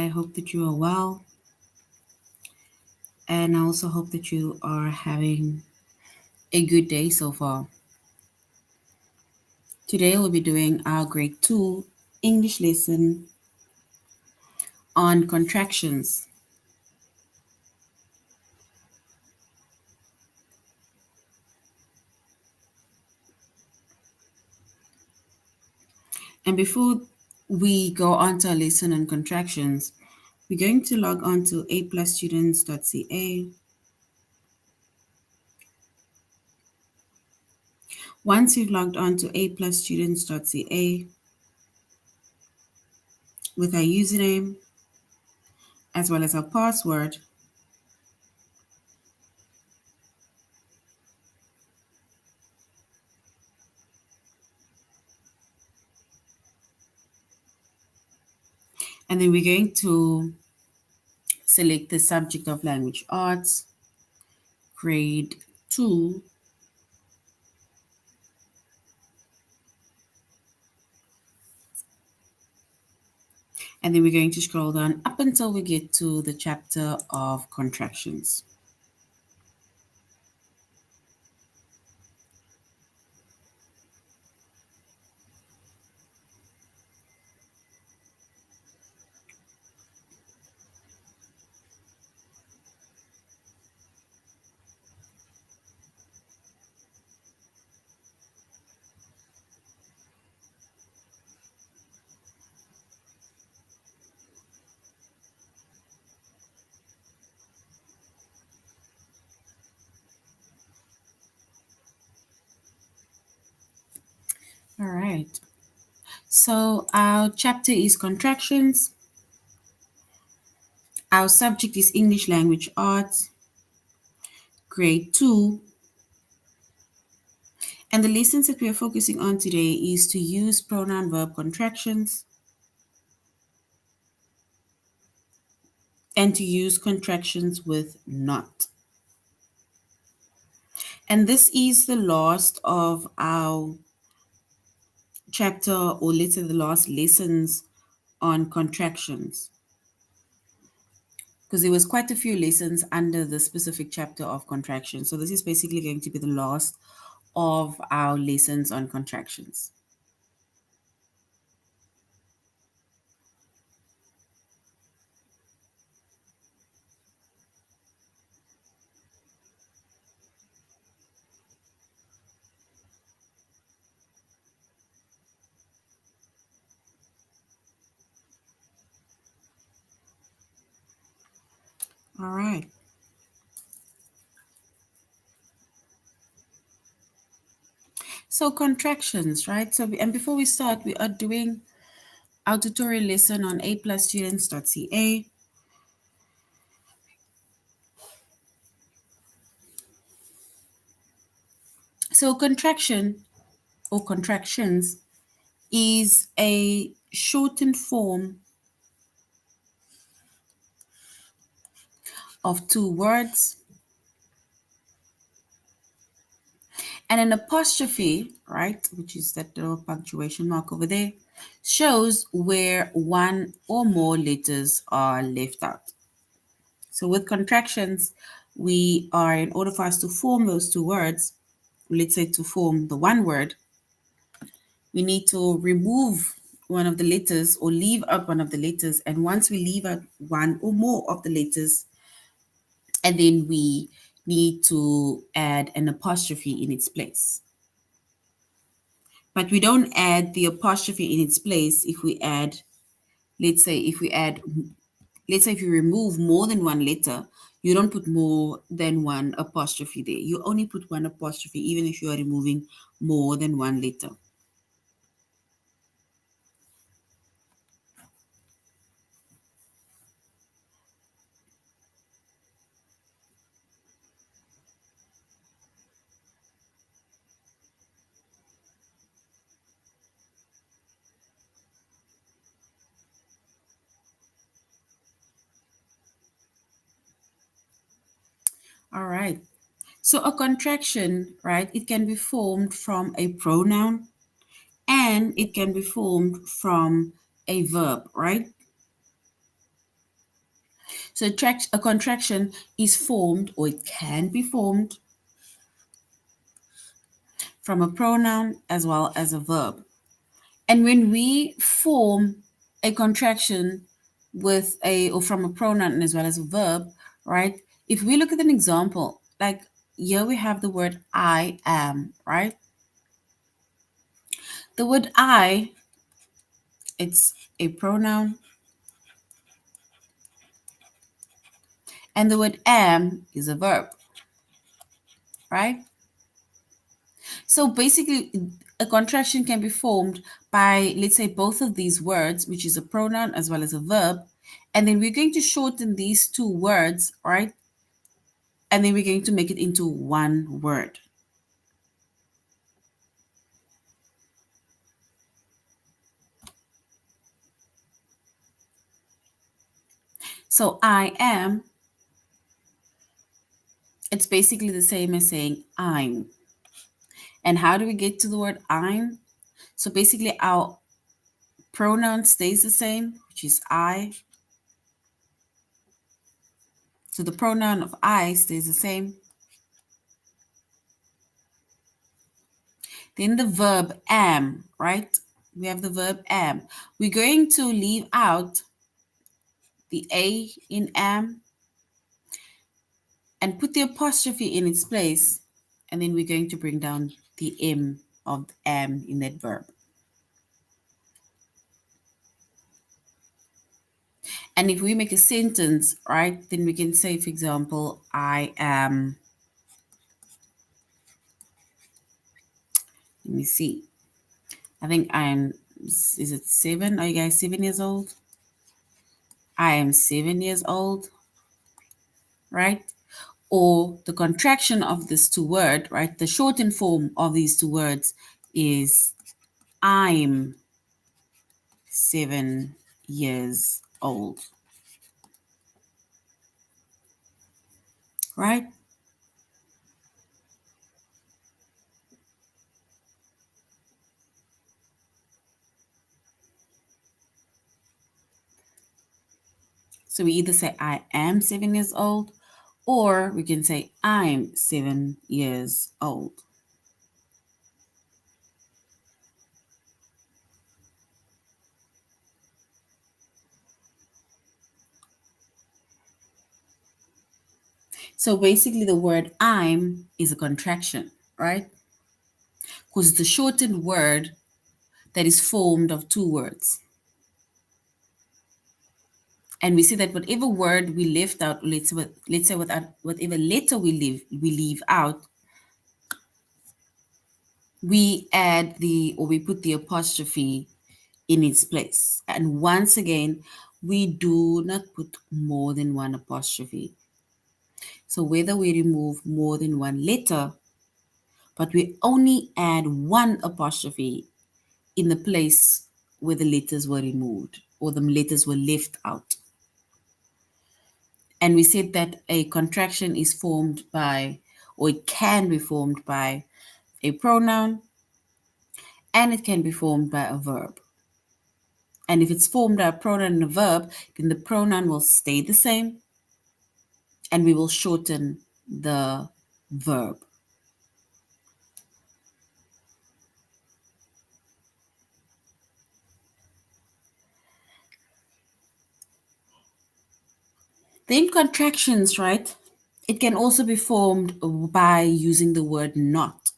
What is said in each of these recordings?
I hope that you are well, and I also hope that you are having a good day so far. Today, we'll be doing our grade 2 English lesson on contractions. And before we go on to our lesson on contractions, we're going to log on to aplusstudents.ca. Once you've logged on to aplusstudents.ca with our username as well as our password, and then we're going to select the subject of language arts, grade 2, and then we're going to scroll down up until we get to the chapter of contractions. All right. So our chapter is contractions. Our subject is English language arts, grade 2. And the lessons that we are focusing on today is to use pronoun verb contractions and to use contractions with not. And this is the last of our chapter, or let's say the last lessons on contractions, because there was quite a few lessons under the specific chapter of contractions. So this is basically going to be the last of our lessons on contractions. All right. So contractions, right? And before we start, we are doing our tutorial lesson on aplusstudents.ca. So contraction or contractions is a shortened form of two words, and an apostrophe, right, which is that little punctuation mark over there, shows where one or more letters are left out. So with contractions, in order for us to form those two words, let's say to form the one word, we need to remove one of the letters or leave out one of the letters. And once we leave out one or more of the letters, and then we need to add an apostrophe in its place. But we don't add the apostrophe in its place if we add, let's say if you remove more than one letter, you don't put more than one apostrophe there. You only put one apostrophe even if you are removing more than one letter. All right. So a contraction, right, it can be formed from a pronoun and it can be formed from a verb, right? So a contraction is formed, or it can be formed, from a pronoun as well as a verb. And when we form a contraction or from a pronoun as well as a verb, right? If we look at an example, like here we have the word I am, right? The word I, it's a pronoun, and the word am is a verb, right? So basically, a contraction can be formed by, let's say, both of these words, which is a pronoun as well as a verb. And then we're going to shorten these two words, right? And then we're going to make it into one word. So I am, it's basically the same as saying I'm. And how do we get to the word I'm? So basically, our pronoun stays the same, which is I. So the pronoun of I stays the same. Then the verb am, right? We have the verb am. We're going to leave out the A in am and put the apostrophe in its place. And then we're going to bring down the M of am in that verb. And if we make a sentence, right, then we can say, for example, I am, let me see. I think I am, is it 7? Are you guys 7 years old? I am 7 years old, right? Or the contraction of this two word, right? The shortened form of these two words is I'm 7 years old, right? So we either say I am 7 years old, or we can say I'm 7 years old. So basically, the word I'm is a contraction, right? Because it's the shortened word that is formed of two words. And we see that whatever word we left out, let's say whatever letter we leave out, we add or we put the apostrophe in its place. And once again, we do not put more than one apostrophe. So whether we remove more than one letter, but we only add one apostrophe in the place where the letters were removed or the letters were left out. And we said that a contraction is formed by, or it can be formed by, a pronoun, and it can be formed by a verb. And if it's formed by a pronoun and a verb, then the pronoun will stay the same, and we will shorten the verb. Then contractions, right? It can also be formed by using the word not.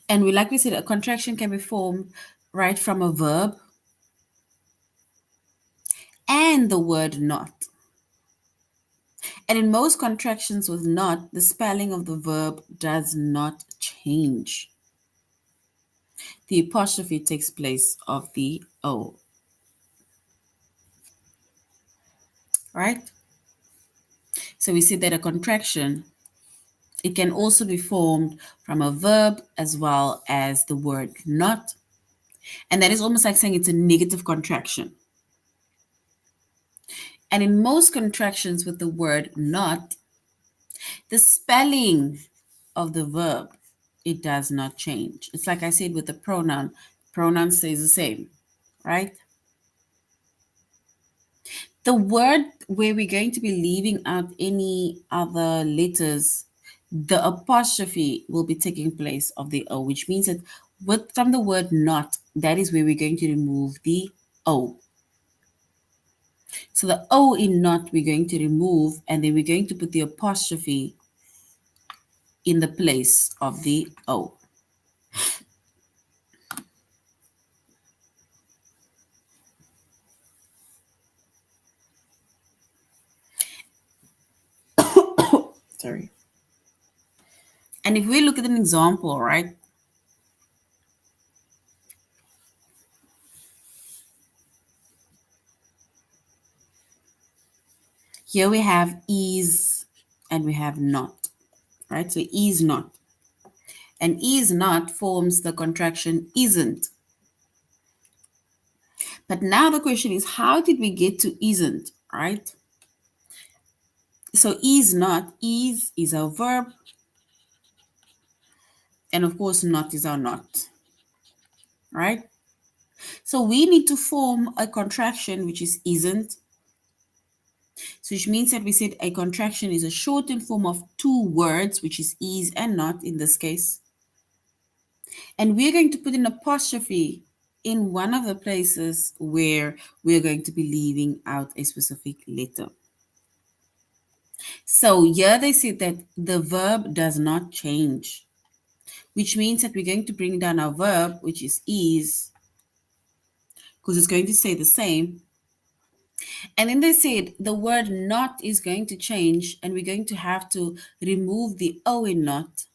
And like we said, a contraction can be formed right from a verb and the word not. And in most contractions with not, the spelling of the verb does not change. The apostrophe takes place of the O. Right? So we see that a contraction, it can also be formed from a verb as well as the word not. And that is almost like saying it's a negative contraction. And in most contractions with the word not, the spelling of the verb, it does not change. It's like I said with the pronoun, Pronoun stays the same, right? The word where we're going to be leaving out any other letters, the apostrophe will be taking place of the O, which means that from the word not, that is where we're going to remove the O. So the O in not we're going to remove, and then we're going to put the apostrophe in the place of the O. Sorry. And if we look at an example, right? Here we have is and we have not, right? So is not. And is not forms the contraction isn't. But now the question is, how did we get to isn't, right? So is not, is our verb, and of course not is our not, right? So we need to form a contraction which is isn't. So which means that we said a contraction is a shortened form of two words, which is and not in this case. And we're going to put an apostrophe in one of the places where we're going to be leaving out a specific letter. So here they said that the verb does not change, which means that we're going to bring down our verb, which is, because it's going to stay the same. And then they said the word not is going to change, and we're going to have to remove the O in not.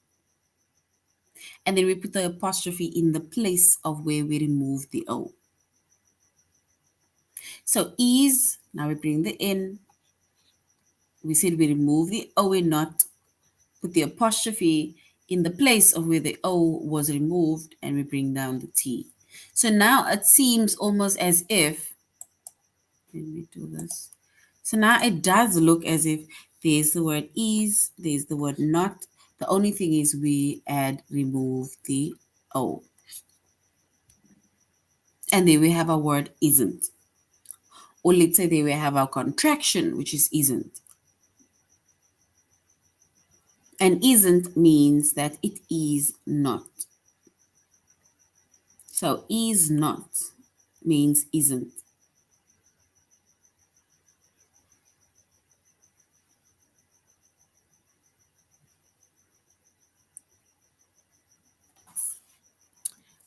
And then we put the apostrophe in the place of where we remove the O. So is, now we bring the N. We said we remove the O in not, put the apostrophe in the place of where the O was removed, and we bring down the T. So now it seems almost as if, let me do this. So now it does look as if there's the word is, there's the word not. The only thing is we remove the O. And there we have our word isn't. Or let's say there we have our contraction, which is isn't. And isn't means that it is not. So is not means isn't.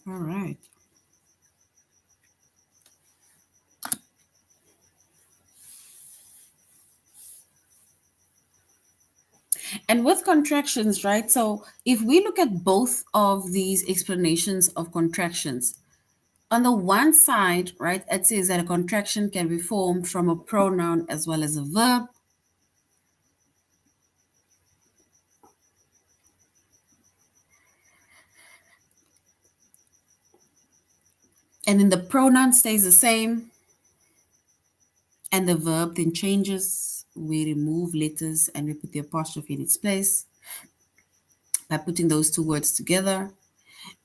All right. And with contractions, right? So if we look at both of these explanations of contractions, on the one side, right, it says that a contraction can be formed from a pronoun as well as a verb. And then the pronoun stays the same and the verb then changes. We remove letters and we put the apostrophe in its place by putting those two words together.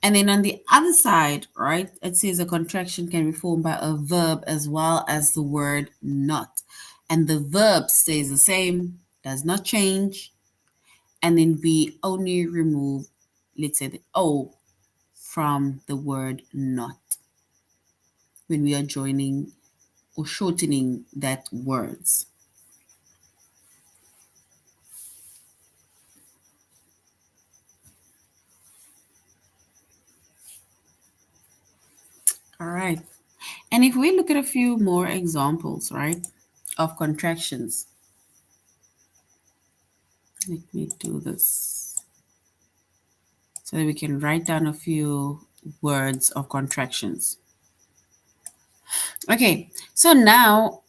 And then on the other side, right, it says a contraction can be formed by a verb as well as the word not. And the verb stays the same, does not change. And then we only remove, let's say, the O from the word not when we are joining or shortening that words. All right. And if we look at a few more examples, right, of contractions, let me do this so that we can write down a few words of contractions. Okay, so now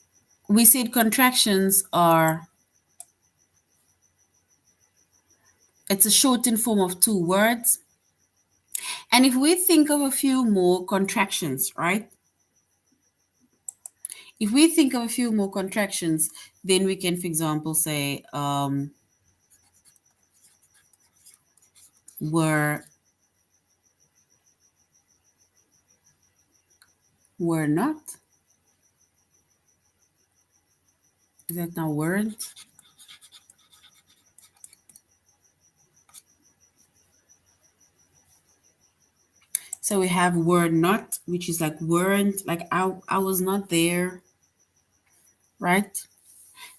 we said contractions are, it's a shortened form of two words. And if we think of a few more contractions, right? If we think of a few more contractions, then we can, for example, say were Were not. Is that now weren't? So we have were not, which is like weren't, like I was not there, right?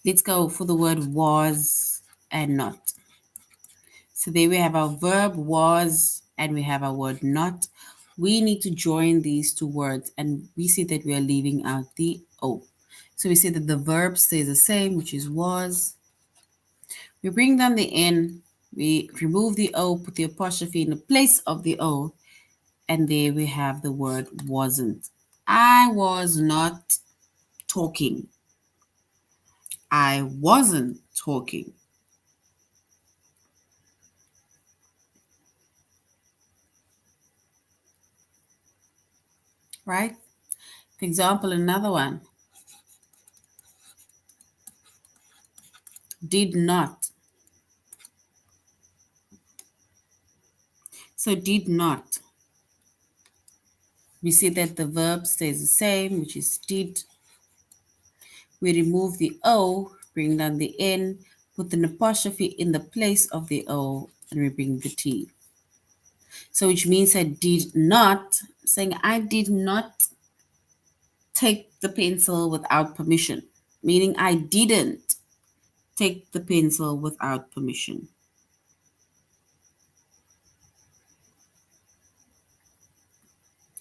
Let's go for the word was and not. So there we have our verb was and we have our word not. We need to join these two words and we see that we are leaving out the O. So we see that the verb stays the same, which is was. We bring down the N, we remove the O, put the apostrophe in the place of the O, and there we have the word wasn't. I was not talking. I wasn't talking, right? For example, another one, did not. So did not. We see that the verb stays the same, which is did. We remove the O, bring down the N, put an apostrophe in the place of the O, and we bring the T. So which means I did not, saying I did not take the pencil without permission, meaning I didn't take the pencil without permission,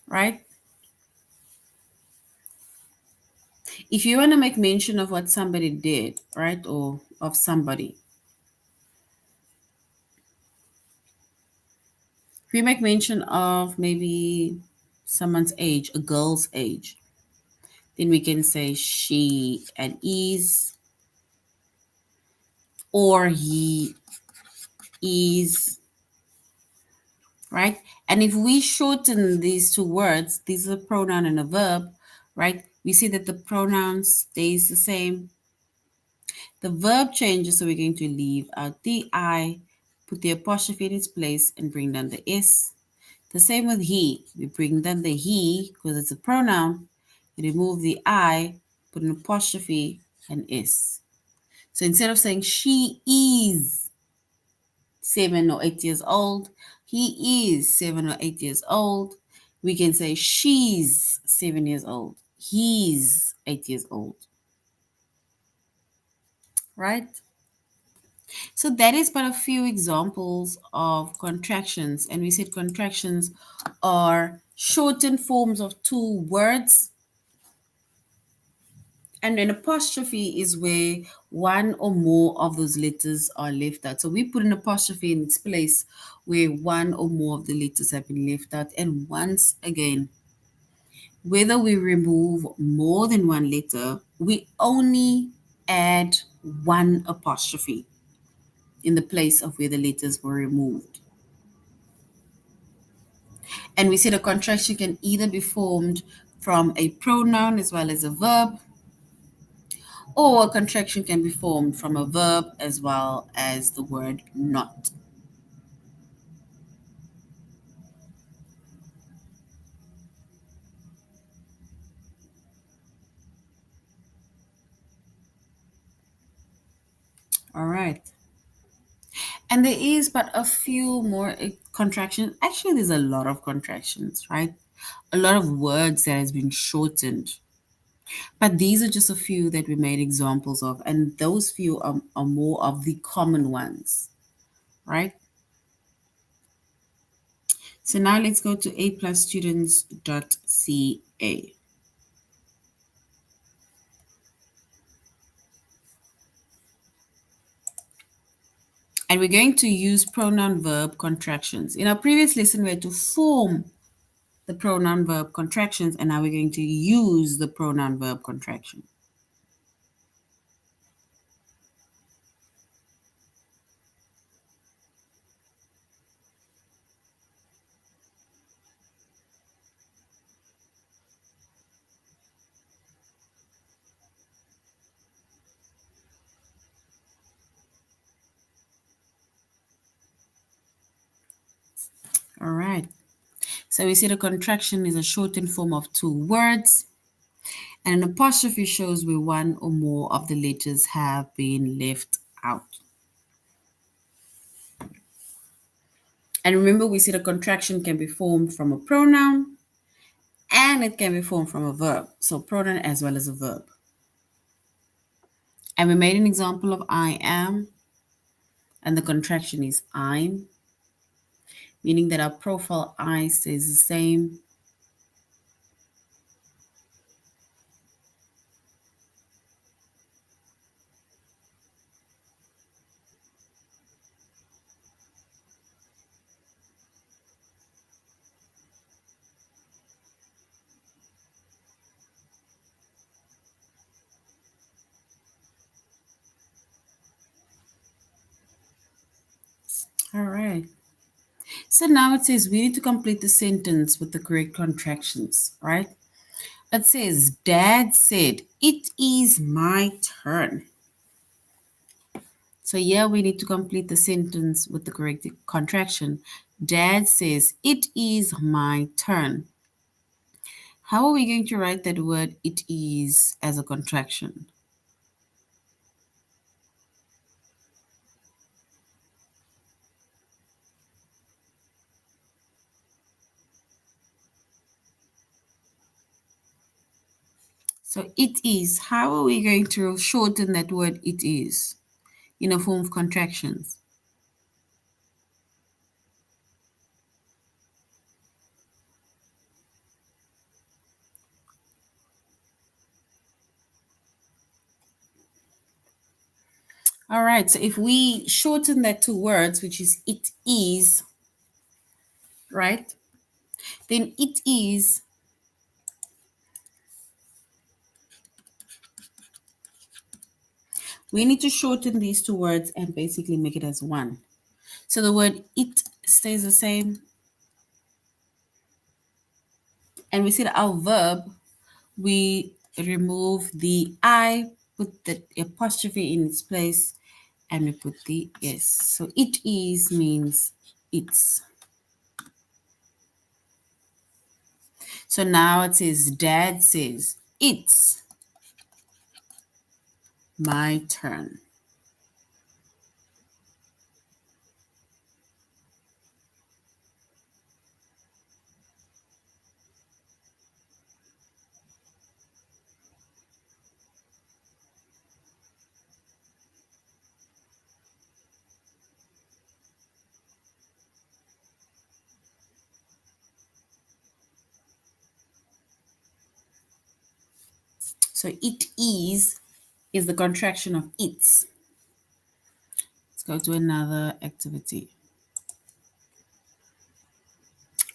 right? If you want to make mention of what somebody did, right, or of somebody, if we make mention of maybe someone's age, a girl's age, then we can say she and is, or he is, right? And if we shorten these two words, these are a pronoun and a verb, right? We see that the pronoun stays the same. The verb changes, so we're going to leave out the I, put the apostrophe in its place, and bring down the S. The same with he. We bring down the he because it's a pronoun. We remove the I, put an apostrophe, and S. So instead of saying she is 7 or 8 years old, he is 7 or 8 years old, we can say she's 7 years old, he's 8 years old, right? So that is but a few examples of contractions. And we said contractions are shortened forms of two words. And an apostrophe is where one or more of those letters are left out. So we put an apostrophe in its place where one or more of the letters have been left out. And once again, whether we remove more than one letter, we only add one apostrophe in the place of where the letters were removed. And we said a contraction can either be formed from a pronoun as well as a verb, or a contraction can be formed from a verb as well as the word not. All right. And there is but a few more contractions. Actually, there's a lot of contractions, right? A lot of words that has been shortened. But these are just a few that we made examples of, and those few are more of the common ones, right? So now let's go to aplusstudents.ca. And we're going to use pronoun verb contractions. In our previous lesson, we had to form the pronoun verb contractions, and now we're going to use the pronoun verb contraction. All right. So we see the contraction is a shortened form of two words, and an apostrophe shows where one or more of the letters have been left out. And remember, we see the contraction can be formed from a pronoun and it can be formed from a verb. So pronoun as well as a verb. And we made an example of I am, and the contraction is I'm, meaning that our profile I stays the same. All right. So now it says we need to complete the sentence with the correct contractions, right? It says, Dad said, it is my turn. So here we need to complete the sentence with the correct contraction. Dad says, it is my turn. How are we going to write that word it is as a contraction? So it is, how are we going to shorten that word it is in a form of contractions? All right, so if we shorten that two words, which is it is, right? Then it is we need to shorten these two words and basically make it as one. So the word it stays the same. And we said our verb, we remove the I, put the apostrophe in its place, and we put the S. So it is means it's. So now it says, Dad says, it's my turn. So it is the contraction of it's. Let's go to another activity.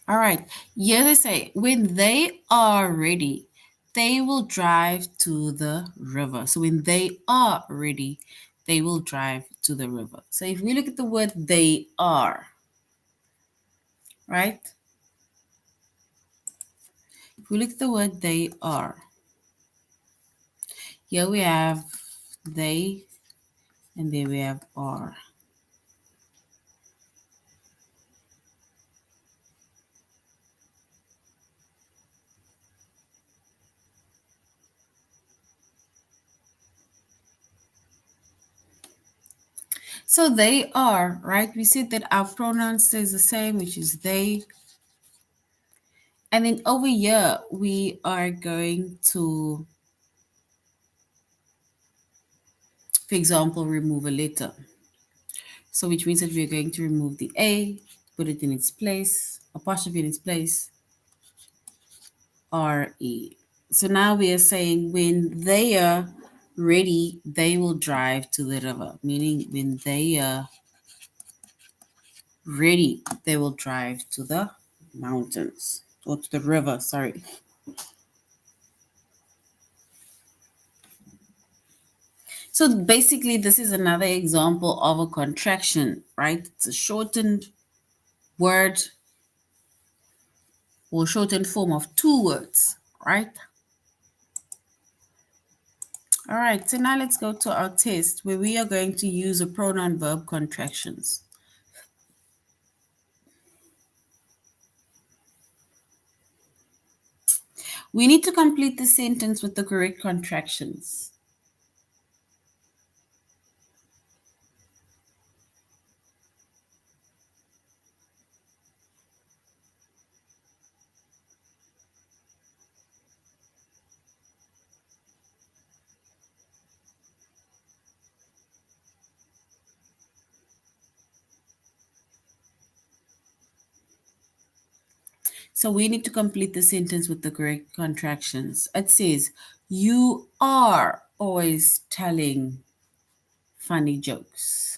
All right. Here they say, when they are ready, they will drive to the river. So when they are ready, they will drive to the river. So if we look at the word they are, right? If we look at the word they are, here we have they, and there we have are. So they are, right? We said that our pronoun stays the same, which is they. And then over here, we are going to, for example, remove a letter. So which means that we're going to remove the A, put it in its place, apostrophe in its place, RE. So now we are saying when they are ready, they will drive to the river, meaning when they are ready, they will drive to the mountains or to the river, sorry. So basically, this is another example of a contraction, right? It's a shortened word or shortened form of two words, right? All right, so now let's go to our test where we are going to use a pronoun verb contractions. We need to complete the sentence with the correct contractions. So we need to complete the sentence with the correct contractions. It says, you are always telling funny jokes.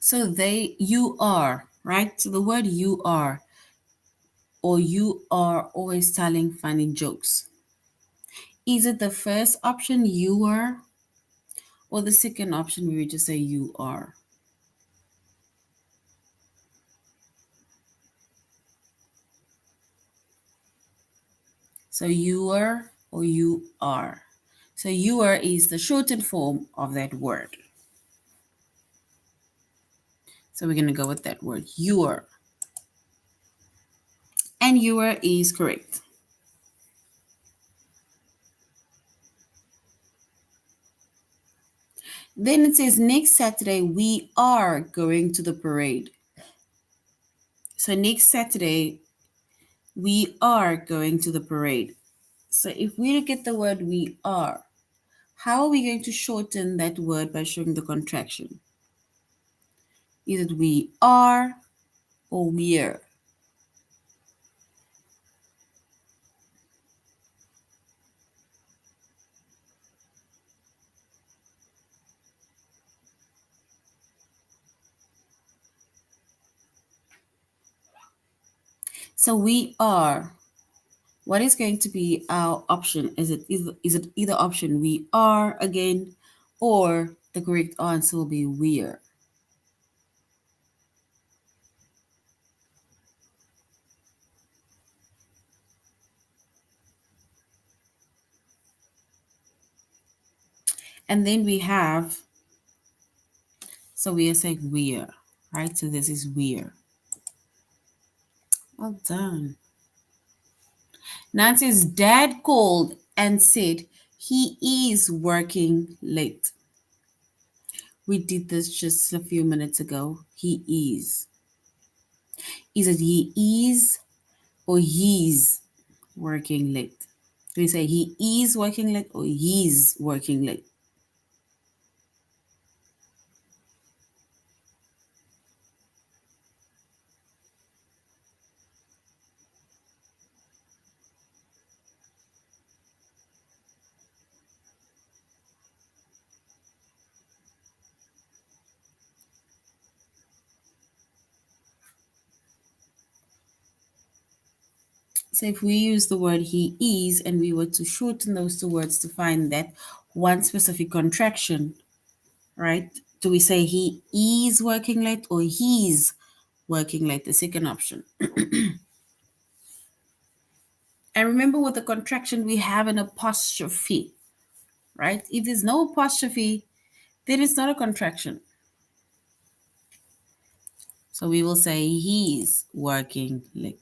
So you are, right? So the word you are, or you are always telling funny jokes. Is it the first option, you are, or the second option, we would just say you are? So you are or you are. So you are is the shortened form of that word. So we're going to go with that word, you are. And you are is correct. Then it says next Saturday we are going to the parade. So next Saturday we are going to the parade. So if we look at the word we are, how are we going to shorten that word by showing the contraction? Is it we are or we're? So we are. What is going to be our option? Is it either option we are again, or the correct answer will be we're? And then we have, so we are saying we're, right? So this is we're. Well done. Now it says dad called and said he is working late. We did this just a few minutes ago. He is. Is it he is or he's working late? Do we say he is working late or he's working late? So if we use the word he is and we were to shorten those two words to find that one specific contraction, right? Do we say he is working late or he's working late? The second option. And remember with the contraction, we have an apostrophe, right? If there's no apostrophe, then it's not a contraction. So we will say he's working late.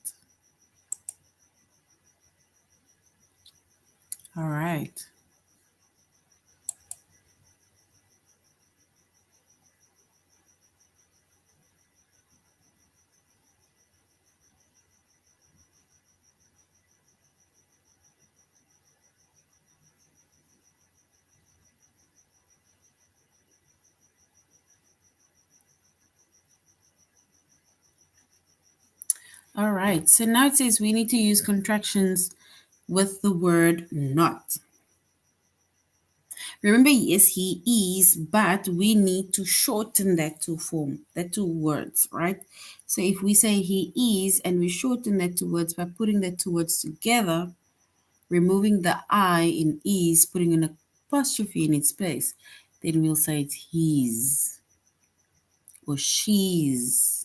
All right. All right. So now it says we need to use contractions with the word not. Remember, yes, he is, but we need to shorten that to form, that two words, right? So if we say he is and we shorten that two words by putting that two words together, removing the I in is, putting an apostrophe in its place, then we'll say it's his or she's.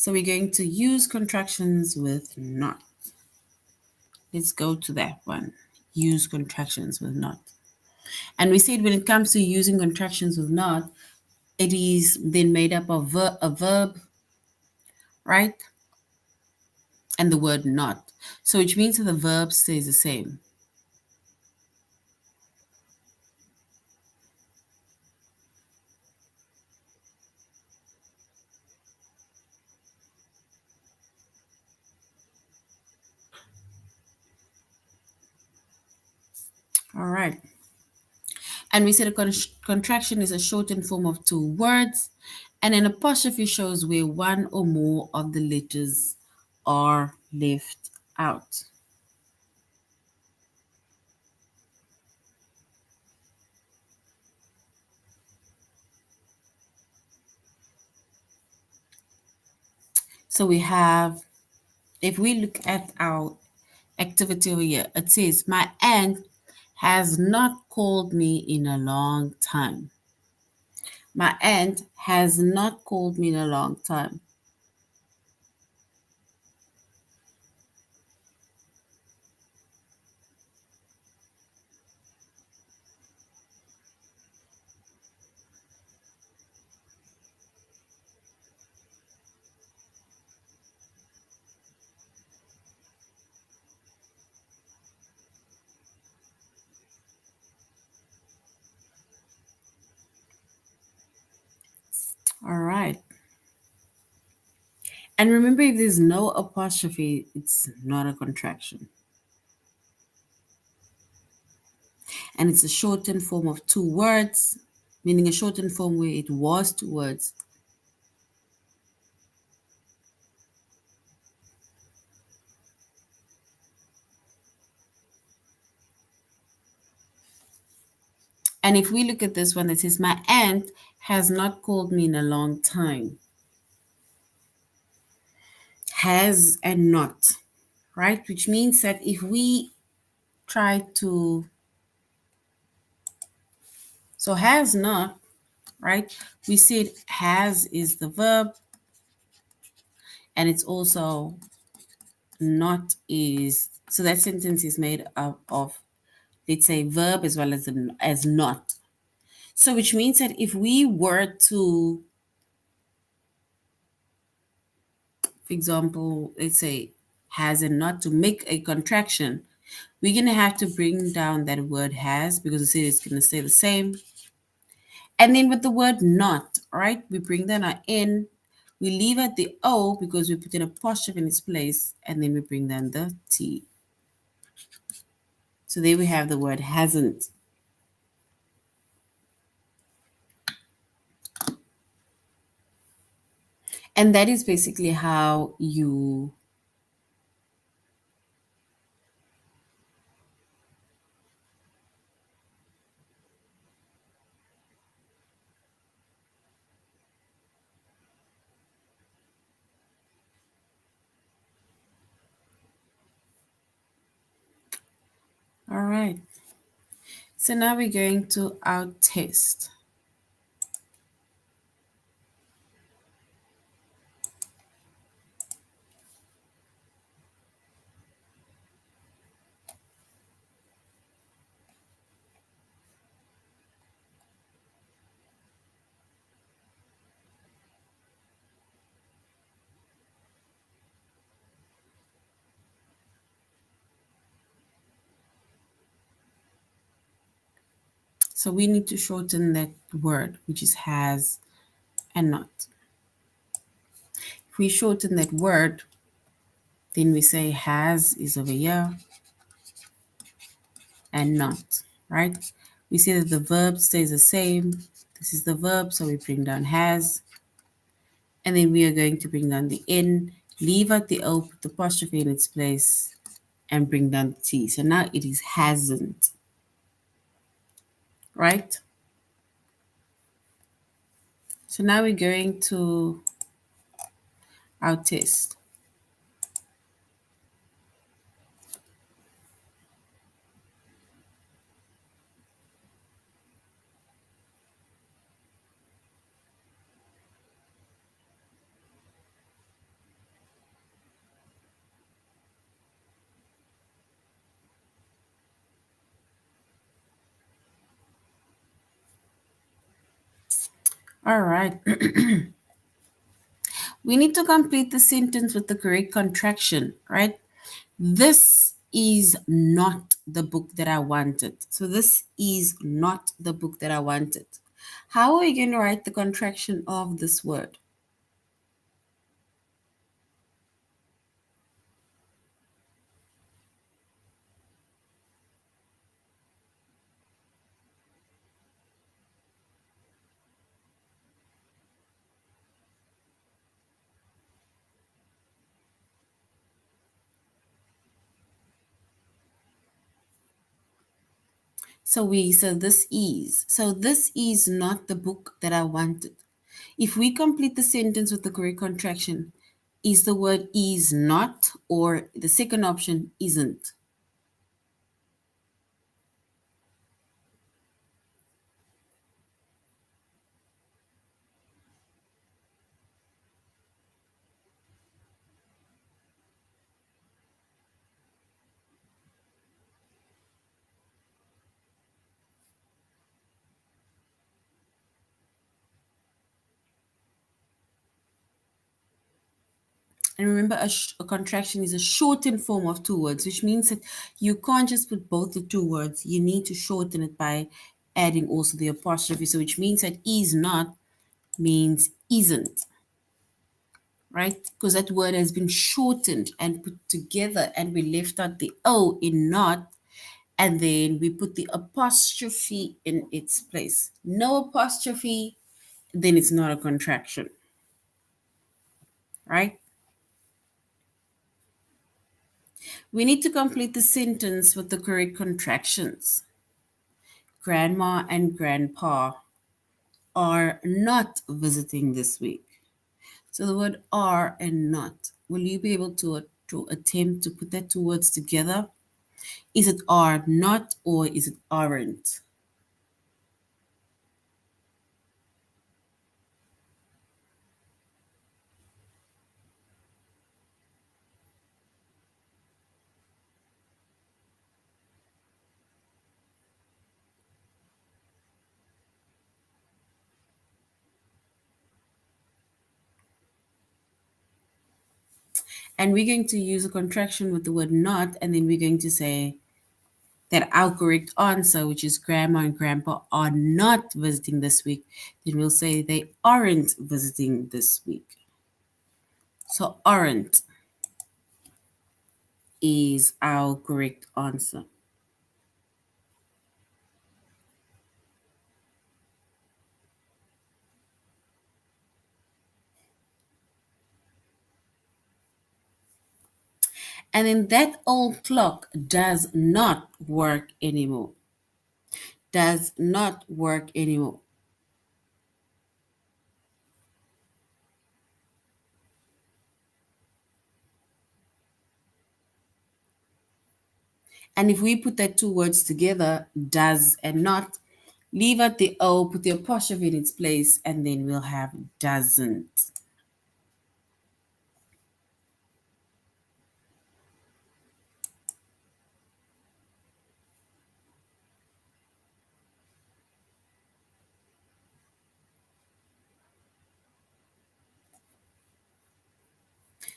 So we're going to use contractions with not. Let's go to that one. Use contractions with not. And we said when it comes to using contractions with not, it is then made up of a verb, right? And the word not. So which means that the verb stays the same. All right. And we said a contraction is a shortened form of two words, and an apostrophe shows where one or more of the letters are left out. So we have, if we look at our activity over here, it says, my aunt has not called me in a long time. My aunt has not called me in a long time. All right. And remember, if there's no apostrophe, it's not a contraction. And it's a shortened form of two words, meaning a shortened form where it was two words. And if we look at this one that says, my aunt has not called me in a long time. Has and not, right? Which means that if we try to, so has not, right? We said has is the verb, and it's also not is, so that sentence is made up of, let's say, verb as well as not. So which means that if we were to, for example, let's say has and not, to make a contraction, we're going to have to bring down that word has because we said it's going to stay the same. And then with the word not, right, we bring down our N, we leave at the O because we put an apostrophe in its place, and then we bring down the T. So there we have the word hasn't. And that is basically how you all right. So now we're going to our test. So we need to shorten that word, which is has and not. If we shorten that word, then we say has is over here and not, right? We see that the verb stays the same. This is the verb, so we bring down has. And then we are going to bring down the N, leave out the O, put the apostrophe in its place, and bring down the T. So now it is hasn't, right? So now we're going to our test. All right. We need to complete the sentence with the correct contraction, right? This is not the book that I wanted. So this is not the book that I wanted. How are we going to write the contraction of this word? So this is not the book that I wanted. If we complete the sentence with the correct contraction, is the word is not, or the second option isn't? And remember, a contraction is a shortened form of two words, which means that you can't just put both the two words. You need to shorten it by adding also the apostrophe. So, which means that is not means isn't, right? Because that word has been shortened and put together, and we left out the O in not, and then we put the apostrophe in its place. No apostrophe, then it's not a contraction, right? We need to complete the sentence with the correct contractions. Grandma and grandpa are not visiting this week. So the word are and not. Will you be able to attempt to put that two words together? Is it are not or is it aren't? And we're going to use a contraction with the word not, and then we're going to say that our correct answer, which is grandma and grandpa, are not visiting this week. Then we'll say they aren't visiting this week. So aren't is our correct answer. And then that old clock does not work anymore. Does not work anymore. And if we put that two words together, does and not, leave out the O, put the apostrophe in its place, and then we'll have doesn't.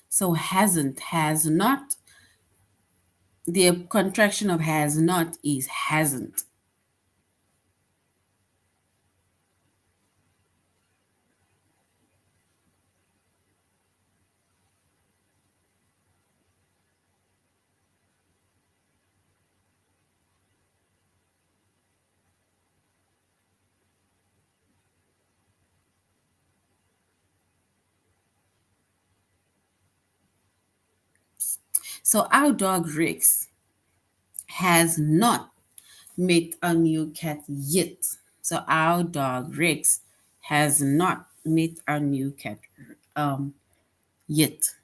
So hasn't, has not. The contraction of has not is hasn't. So our dog Rex has not met a new cat yet. So our dog Rex has not met a new cat yet.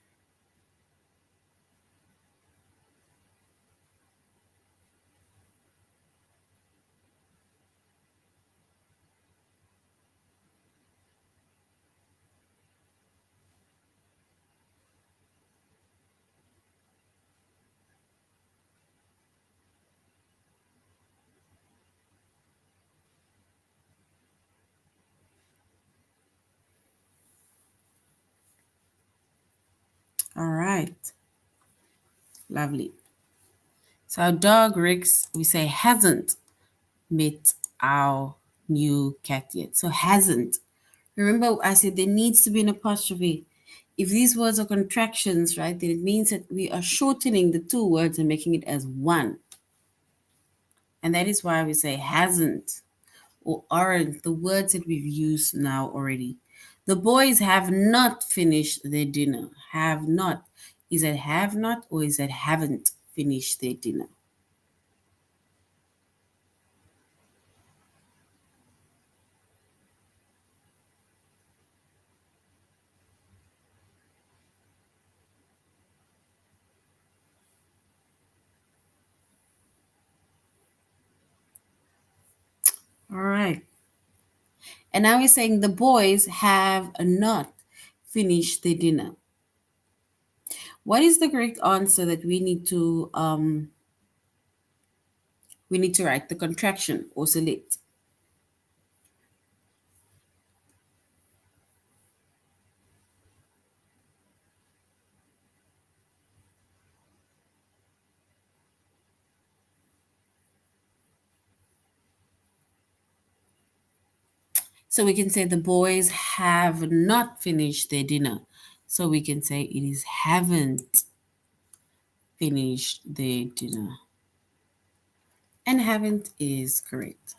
All right. Lovely. So our dog Rex, we say hasn't met our new cat yet. So hasn't. Remember, I said there needs to be an apostrophe. If these words are contractions, right, then it means that we are shortening the two words and making it as one. And that is why we say hasn't or aren't, the words that we've used now already. The boys have not finished their dinner. Have not. Is that have not or is that haven't finished their dinner? All right. And now we're saying the boys have not finished their dinner. What is the correct answer that we need to write? The contraction or select. So we can say the boys have not finished their dinner. So we can say it is haven't finished their dinner. And haven't is correct.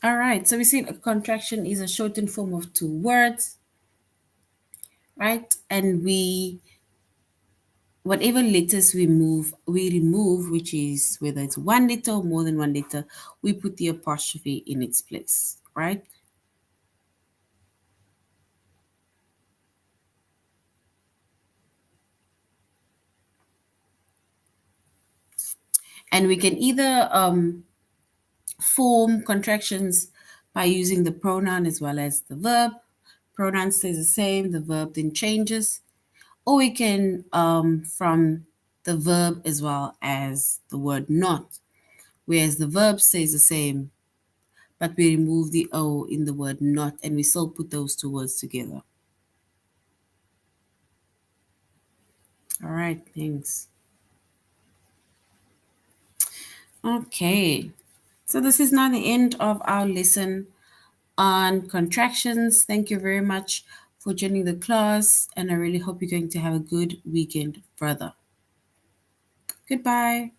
All right. So we see a contraction is a shortened form of two words, right? And whatever letters we remove, which is whether it's one letter or more than one letter, we put the apostrophe in its place, right? And we can either form contractions by using the pronoun as well as the verb. Pronoun stays the same, the verb then changes. Or we can from the verb as well as the word not, whereas the verb stays the same, but we remove the O in the word not and we still put those two words together. All right, thanks. Okay, so this is now the end of our lesson on contractions. Thank you very much for joining the class, and I really hope you're going to have a good weekend further. Goodbye.